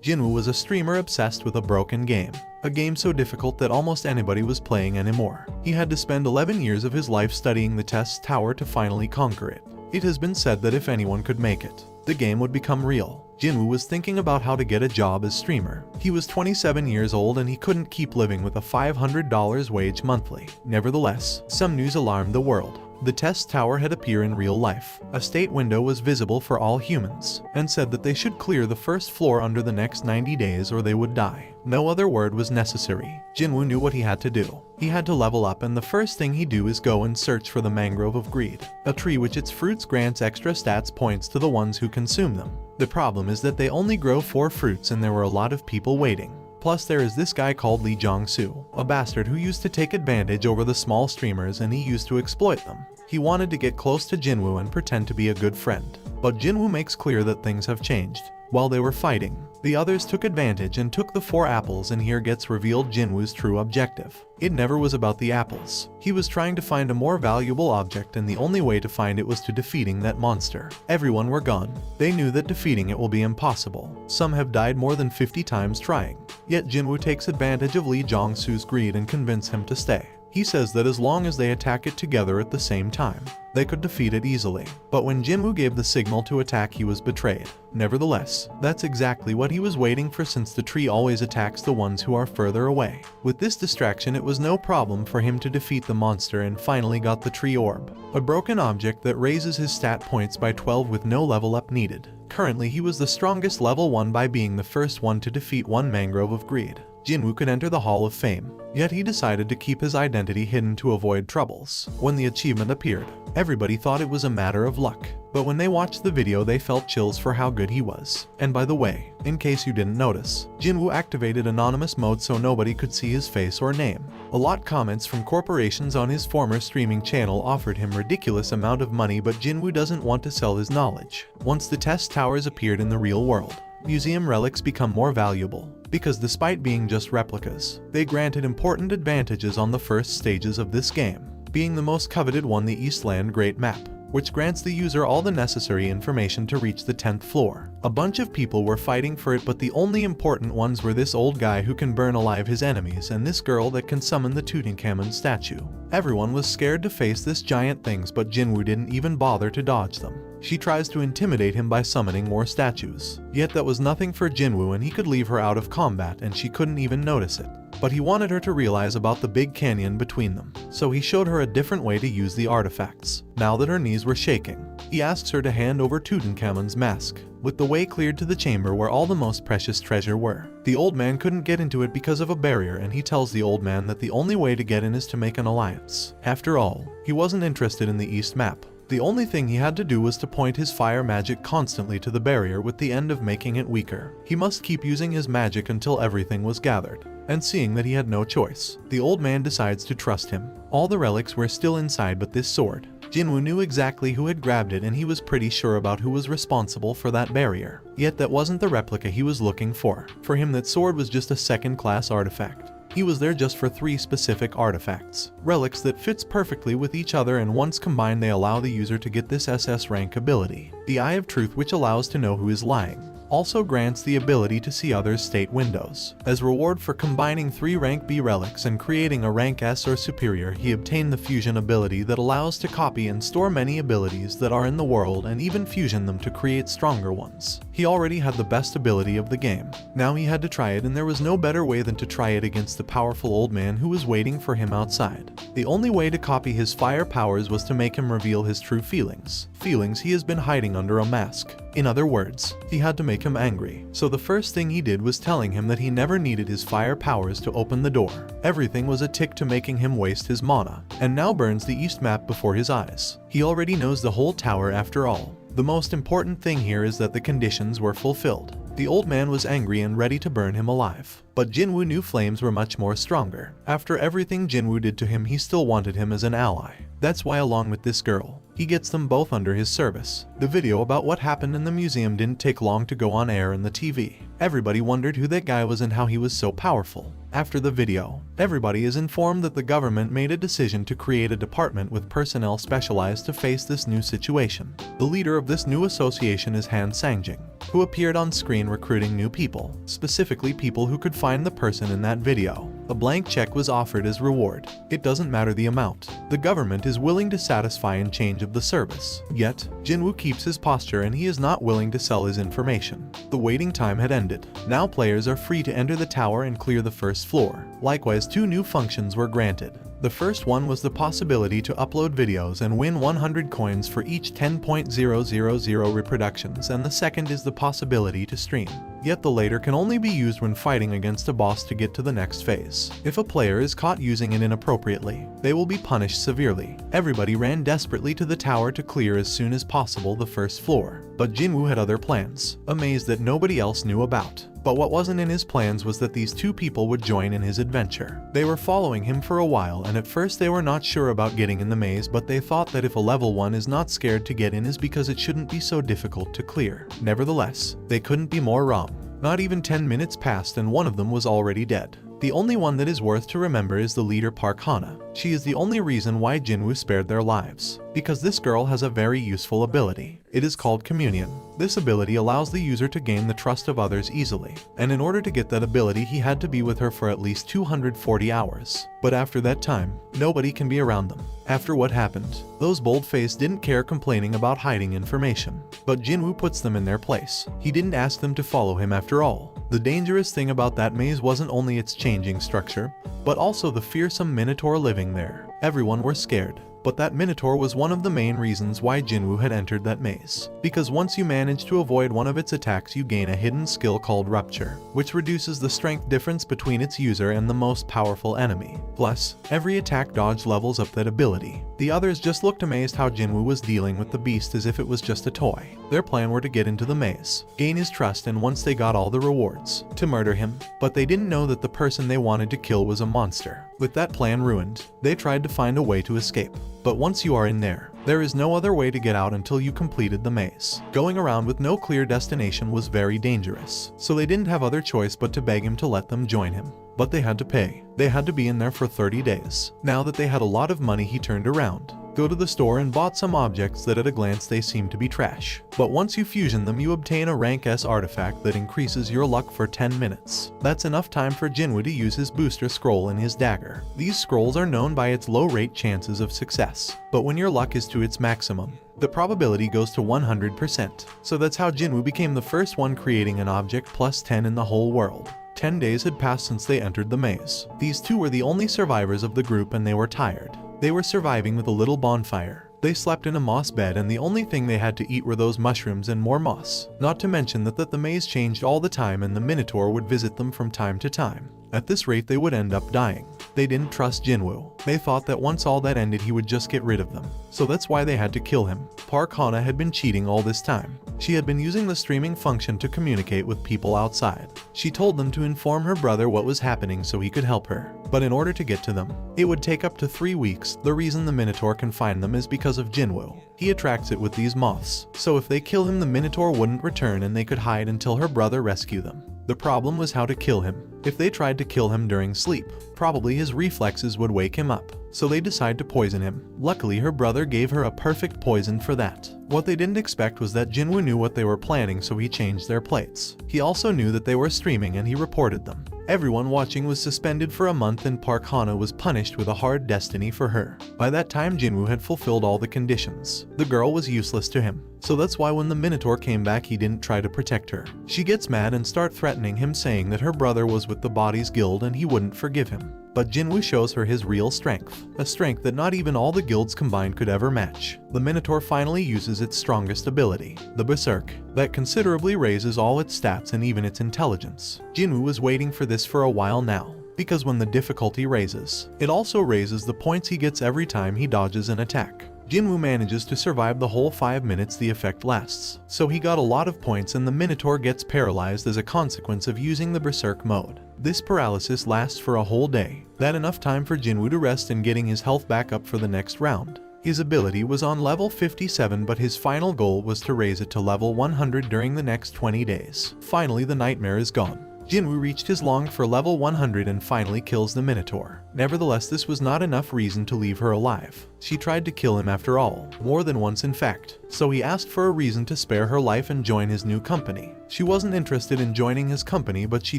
Jinwoo was a streamer obsessed with a broken game. A game so difficult that almost anybody was playing anymore. He had to spend 11 years of his life studying the test tower to finally conquer it. It has been said that if anyone could make it, the game would become real. Jinwoo was thinking about how to get a job as streamer. He was 27 years old and he couldn't keep living with a $500 wage monthly. Nevertheless, some news alarmed the world. The test tower had appeared in real life. A state window was visible for all humans, and said that they should clear the first floor under the next 90 days or they would die. No other word was necessary. Jinwoo knew what he had to do. He had to level up, and the first thing he do is go and search for the mangrove of greed, a tree which its fruits grants extra stats points to the ones who consume them. The problem is that they only grow 4 fruits and there were a lot of people waiting. Plus there is this guy called Lee Jong-soo, a bastard who used to take advantage over the small streamers and he used to exploit them. He wanted to get close to Jinwoo and pretend to be a good friend. But Jinwoo makes clear that things have changed. While they were fighting, the others took advantage and took the 4 apples, and here gets revealed Jinwoo's true objective. It never was about the apples. He was trying to find a more valuable object, and the only way to find it was to defeating that monster. Everyone were gone. They knew that defeating it will be impossible. Some have died more than 50 times trying. Yet Jinwoo takes advantage of Lee Jong-soo's greed and convinces him to stay. He says that as long as they attack it together at the same time, they could defeat it easily. But when Jinwoo gave the signal to attack, he was betrayed. Nevertheless, that's exactly what he was waiting for, since the tree always attacks the ones who are further away. With this distraction, it was no problem for him to defeat the monster and finally got the tree orb, a broken object that raises his stat points by 12 with no level up needed. Currently, he was the strongest level 1 by being the first one to defeat 1 mangrove of greed. Jinwoo could enter the Hall of Fame, yet he decided to keep his identity hidden to avoid troubles. When the achievement appeared, everybody thought it was a matter of luck, but when they watched the video they felt chills for how good he was. And by the way, in case you didn't notice, Jinwoo activated anonymous mode so nobody could see his face or name. A lot comments from corporations on his former streaming channel offered him ridiculous amount of money, but Jinwoo doesn't want to sell his knowledge. Once the test towers appeared in the real world, museum relics become more valuable, because despite being just replicas, they granted important advantages on the first stages of this game, being the most coveted one the Eastland Great Map, which grants the user all the necessary information to reach the 10th floor. A bunch of people were fighting for it, but the only important ones were this old guy who can burn alive his enemies and this girl that can summon the Tutankhamun statue. Everyone was scared to face this giant things, but Jinwoo didn't even bother to dodge them. She tries to intimidate him by summoning more statues. Yet that was nothing for Jinwoo, and he could leave her out of combat and she couldn't even notice it. But he wanted her to realize about the big canyon between them, so he showed her a different way to use the artifacts. Now that her knees were shaking, he asks her to hand over Tutankhamun's mask, with the way cleared to the chamber where all the most precious treasure were. The old man couldn't get into it because of a barrier, and he tells the old man that the only way to get in is to make an alliance. After all, he wasn't interested in the East map. The only thing he had to do was to point his fire magic constantly to the barrier, with the end of making it weaker. He must keep using his magic until everything was gathered. And seeing that he had no choice, the old man decides to trust him. All the relics were still inside but this sword. Jinwoo knew exactly who had grabbed it, and he was pretty sure about who was responsible for that barrier. Yet that wasn't the replica he was looking for. For him, that sword was just a second-class artifact. He was there just for 3 specific artifacts, relics that fits perfectly with each other, and once combined they allow the user to get this SS rank ability. The Eye of Truth, which allows to know who is lying, also grants the ability to see others' state windows. As reward for combining 3 rank B relics and creating a rank S or superior, he obtained the fusion ability that allows to copy and store many abilities that are in the world and even fusion them to create stronger ones. He already had the best ability of the game. Now he had to try it, and there was no better way than to try it against the powerful old man who was waiting for him outside. The only way to copy his fire powers was to make him reveal his true feelings he has been hiding under a mask. In other words, he had to make him angry. So the first thing he did was telling him that he never needed his fire powers to open the door. Everything was a tick to making him waste his mana, and now burns the East map before his eyes. He already knows the whole tower after all. The most important thing here is that the conditions were fulfilled. The old man was angry and ready to burn him alive. But Jinwoo knew flames were much more stronger. After everything Jinwoo did to him, he still wanted him as an ally. That's why, along with this girl, he gets them both under his service. The video about what happened in the museum didn't take long to go on air in the TV. Everybody wondered who that guy was and how he was so powerful. After the video, everybody is informed that the government made a decision to create a department with personnel specialized to face this new situation. The leader of this new association is Han Sangjing, who appeared on screen recruiting new people, specifically people who could find the person in that video. A blank check was offered as reward. It doesn't matter the amount. The government is willing to satisfy in change of the service. Yet, Jinwoo keeps his posture and he is not willing to sell his information. The waiting time had ended. Now players are free to enter the tower and clear the first floor. Likewise, 2 new functions were granted. The first one was the possibility to upload videos and win 100 coins for each 10.000 reproductions, and the second is the possibility to stream. Yet the latter can only be used when fighting against a boss to get to the next phase. If a player is caught using it inappropriately, they will be punished severely. Everybody ran desperately to the tower to clear as soon as possible the first floor. But Jinwoo had other plans, a maze that nobody else knew about. But what wasn't in his plans was that these 2 people would join in his adventure. They were following him for a while, and at first they were not sure about getting in the maze, but they thought that if a level 1 is not scared to get in is because it shouldn't be so difficult to clear. Nevertheless, they couldn't be more wrong. Not even 10 minutes passed and one of them was already dead. The only one that is worth to remember is the leader Park Hana. She is the only reason why Jinwoo spared their lives, because this girl has a very useful ability. It is called communion. This ability allows the user to gain the trust of others easily, and in order to get that ability he had to be with her for at least 240 hours. But after that time, nobody can be around them. After what happened, those bold-faced didn't care complaining about hiding information, but Jinwoo puts them in their place. He didn't ask them to follow him after all. The dangerous thing about that maze wasn't only its changing structure, but also the fearsome minotaur living there. Everyone were scared. But that minotaur was one of the main reasons why Jinwoo had entered that maze. Because once you manage to avoid one of its attacks you gain a hidden skill called Rupture, which reduces the strength difference between its user and the most powerful enemy. Plus, every attack dodge levels up that ability. The others just looked amazed how Jinwoo was dealing with the beast as if it was just a toy. Their plan were to get into the maze, gain his trust, and once they got all the rewards, to murder him. But they didn't know that the person they wanted to kill was a monster. With that plan ruined, they tried to find a way to escape. But once you are in there, there is no other way to get out until you completed the maze. Going around with no clear destination was very dangerous, so they didn't have other choice but to beg him to let them join him. But they had to pay. They had to be in there for 30 days. Now that they had a lot of money, he turned around, go to the store and bought some objects that at a glance they seemed to be trash. But once you fusion them, you obtain a rank S artifact that increases your luck for 10 minutes. That's enough time for Jinwoo to use his booster scroll and his dagger. These scrolls are known by its low rate chances of success, but when your luck is to its maximum, the probability goes to 100%. So that's how Jinwoo became the first one creating an object plus 10 in the whole world. 10 days had passed since they entered the maze. These 2 were the only survivors of the group and they were tired. They were surviving with a little bonfire. They slept in a moss bed and the only thing they had to eat were those mushrooms and more moss. Not to mention that the maze changed all the time and the Minotaur would visit them from time to time. At this rate they would end up dying. They didn't trust Jinwoo. They thought that once all that ended he would just get rid of them. So that's why they had to kill him. Park Hana had been cheating all this time. She had been using the streaming function to communicate with people outside. She told them to inform her brother what was happening so he could help her. But in order to get to them, it would take up to 3 weeks. The reason the Minotaur can find them is because of Jinwoo. He attracts it with these moths. So if they kill him, the Minotaur wouldn't return and they could hide until her brother rescue them. The problem was how to kill him. If they tried to kill him during sleep, probably his reflexes would wake him up. So they decide to poison him. Luckily, her brother gave her a perfect poison for that. What they didn't expect was that Jinwoo knew what they were planning, so he changed their plates. He also knew that they were streaming and he reported them. Everyone watching was suspended for a month and Park Hana was punished with a hard destiny for her. By that time, Jinwoo had fulfilled all the conditions. The girl was useless to him. So that's why when the Minotaur came back he didn't try to protect her. She gets mad and starts threatening him, saying that her brother was with the Bodies Guild and he wouldn't forgive him. But Jinwoo shows her his real strength, a strength that not even all the guilds combined could ever match. The Minotaur finally uses its strongest ability, the Berserk, that considerably raises all its stats and even its intelligence. Jinwoo was waiting for this for a while now, because when the difficulty raises, it also raises the points he gets every time he dodges an attack. Jinwoo manages to survive the whole 5 minutes the effect lasts, so he got a lot of points and the Minotaur gets paralyzed as a consequence of using the Berserk mode. This paralysis lasts for a whole day, that enough time for Jinwoo to rest and getting his health back up for the next round. His ability was on level 57, but his final goal was to raise it to level 100 during the next 20 days. Finally, the nightmare is gone. Jinwoo reached his longed for level 100 and finally kills the Minotaur. Nevertheless, this was not enough reason to leave her alive. She tried to kill him after all, more than once in fact, so he asked for a reason to spare her life and join his new company. She wasn't interested in joining his company, but she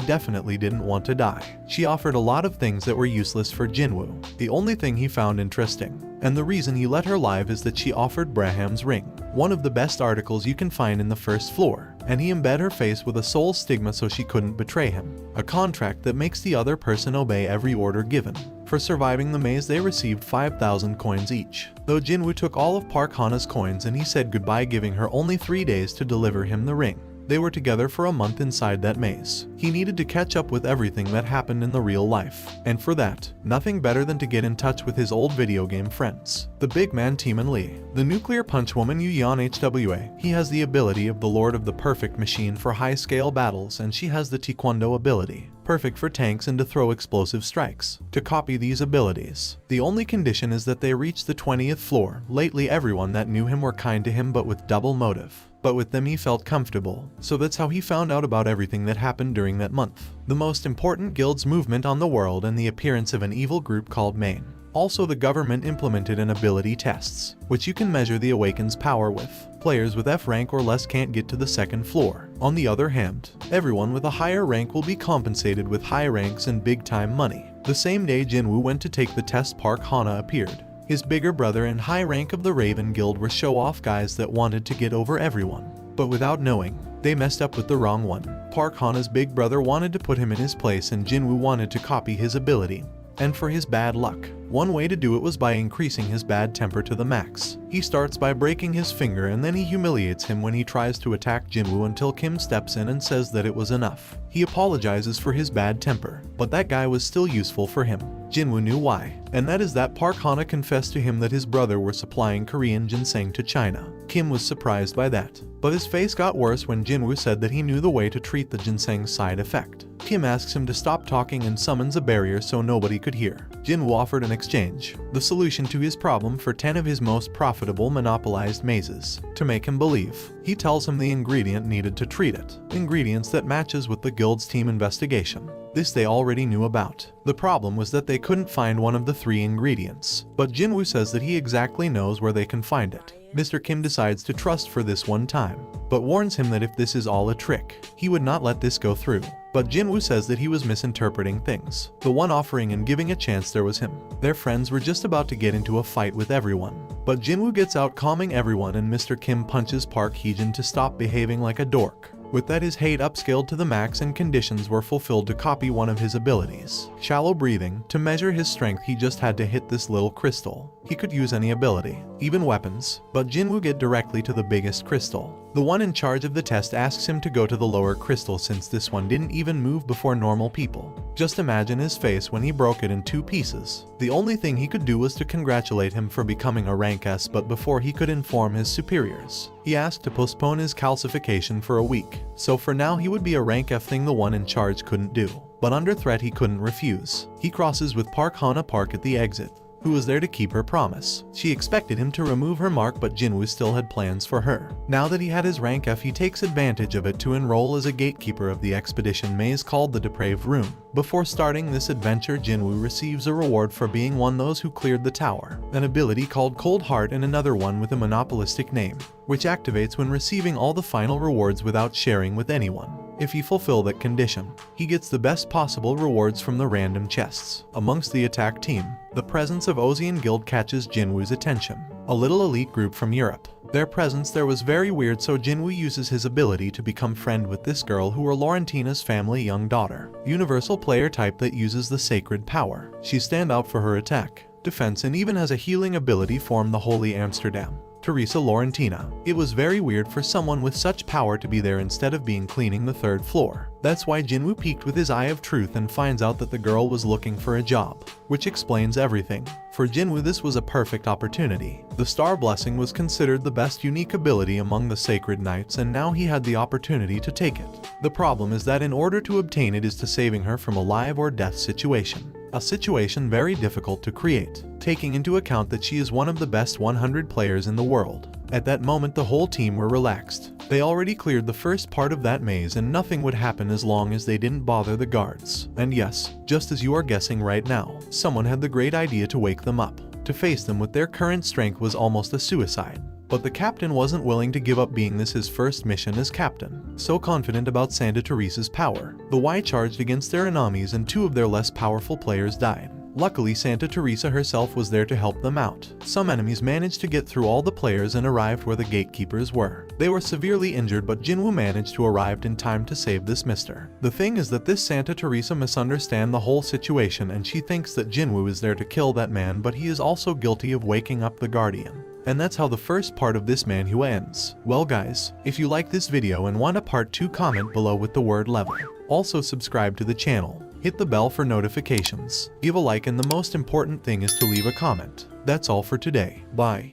definitely didn't want to die. She offered a lot of things that were useless for Jinwoo. The only thing he found interesting, and the reason he let her live, is that she offered Braham's ring, one of the best articles you can find in the first floor, and he embed her face with a soul stigma so she couldn't betray him, a contract that makes the other person obey every order given. For surviving the maze, they received 5,000 coins each, though Jinwoo took all of Park Hana's coins and he said goodbye, giving her only 3 days to deliver him the ring. They were together for a month inside that maze. He needed to catch up with everything that happened in the real life, and for that, nothing better than to get in touch with his old video game friends. The big man Teeman Lee, the nuclear punch woman Yu Yan Hwa. He has the ability of the Lord of the Perfect Machine for high-scale battles, and she has the Taekwondo ability, perfect for tanks and to throw explosive strikes. To copy these abilities, the only condition is that they reach the 20th floor. Lately, everyone that knew him were kind to him, but with double motive. But with them he felt comfortable, so that's how he found out about everything that happened during that month. The most important guild's movement on the world and the appearance of an evil group called MANHUA. Also, the government implemented an ability tests, which you can measure the Awaken's power with. Players with F rank or less can't get to the 2nd floor. On the other hand, everyone with a higher rank will be compensated with high ranks and big-time money. The same day Jinwoo went to take the test, Park Hana appeared. His bigger brother and high rank of the Raven Guild were show-off guys that wanted to get over everyone. But without knowing, they messed up with the wrong one. Park Hana's big brother wanted to put him in his place, and Jinwoo wanted to copy his ability. And for his bad luck, one way to do it was by increasing his bad temper to the max. He starts by breaking his finger, and then he humiliates him when he tries to attack Jinwoo until Kim steps in and says that it was enough. He apologizes for his bad temper, but that guy was still useful for him. Jinwoo knew why, and that is that Park Hana confessed to him that his brother were supplying Korean ginseng to China. Kim was surprised by that, but his face got worse when Jinwoo said that he knew the way to treat the ginseng side effect. Kim asks him to stop talking and summons a barrier so nobody could hear. Jinwoo offered an exchange, the solution to his problem, for 10 of his most profitable monopolized mazes. To make him believe, he tells him the ingredient needed to treat it, ingredients that matches with the guild's team investigation. This they already knew about. The problem was that they couldn't find one of the 3 ingredients, but Jinwoo says that he exactly knows where they can find it. Mr. Kim decides to trust for this one time, but warns him that if this is all a trick, he would not let this go through. But Jinwoo says that he was misinterpreting things. The one offering and giving a chance there was him. Their friends were just about to get into a fight with everyone, but Jinwoo gets out, calming everyone, and Mr. Kim punches Park Heejin to stop behaving like a dork. With that, his hate upscaled to the max and conditions were fulfilled to copy one of his abilities. Shallow breathing. To measure his strength, he just had to hit this little crystal. He could use any ability, even weapons, but Jinwoo get directly to the biggest crystal. The one in charge of the test asks him to go to the lower crystal since this one didn't even move before normal people. Just imagine his face when he broke it in 2 pieces. The only thing he could do was to congratulate him for becoming a rank S, but before he could inform his superiors, he asked to postpone his calcification for a week. So for now he would be a rank F, thing the one in charge couldn't do. But under threat he couldn't refuse. He crosses with Park Hana Park at the exit, who was there to keep her promise. She expected him to remove her mark, but Jinwoo still had plans for her. Now that he had his rank F, he takes advantage of it to enroll as a gatekeeper of the expedition maze called the Depraved Room. Before starting this adventure, Jinwoo receives a reward for being one of those who cleared the tower, an ability called Cold Heart, and another one with a monopolistic name, which activates when receiving all the final rewards without sharing with anyone. If he fulfill that condition, he gets the best possible rewards from the random chests. Amongst the attack team, the presence of Ozian Guild catches Jinwoo's attention, a little elite group from Europe. Their presence there was very weird, so Jinwoo uses his ability to become friend with this girl who were Laurentina's family young daughter. Universal player type that uses the sacred power. She stand out for her attack, defense, and even has a healing ability formed the Holy Amsterdam. Teresa Laurentina. It was very weird for someone with such power to be there instead of being cleaning the 3rd floor. That's why Jinwoo peeked with his eye of truth and finds out that the girl was looking for a job, which explains everything. For Jinwoo, this was a perfect opportunity. The Star Blessing was considered the best unique ability among the Sacred Knights, and now he had the opportunity to take it. The problem is that in order to obtain it is to saving her from a life or death situation. a situation very difficult to create, taking into account that she is one of the best 100 players in the world. At that moment the whole team were relaxed. They already cleared the first part of that maze and nothing would happen as long as they didn't bother the guards. And yes, just as you are guessing right now, someone had the great idea to wake them up. To face them with their current strength was almost a suicide. But the captain wasn't willing to give up, being this his first mission as captain. So confident about Santa Teresa's power, the Y charged against their enemies and 2 of their less powerful players died. Luckily Santa Teresa herself was there to help them out. Some enemies managed to get through all the players and arrived where the gatekeepers were. They were severely injured, but Jinwoo managed to arrive in time to save this mister. The thing is that this Santa Teresa misunderstands the whole situation and she thinks that Jinwoo is there to kill that man, but he is also guilty of waking up the guardian. And that's how the first part of this manhwa ends. Well guys, if you like this video and want a part 2, comment below with the word level. Also subscribe to the channel, hit the bell for notifications, give a like, and the most important thing is to leave a comment. That's all for today. Bye.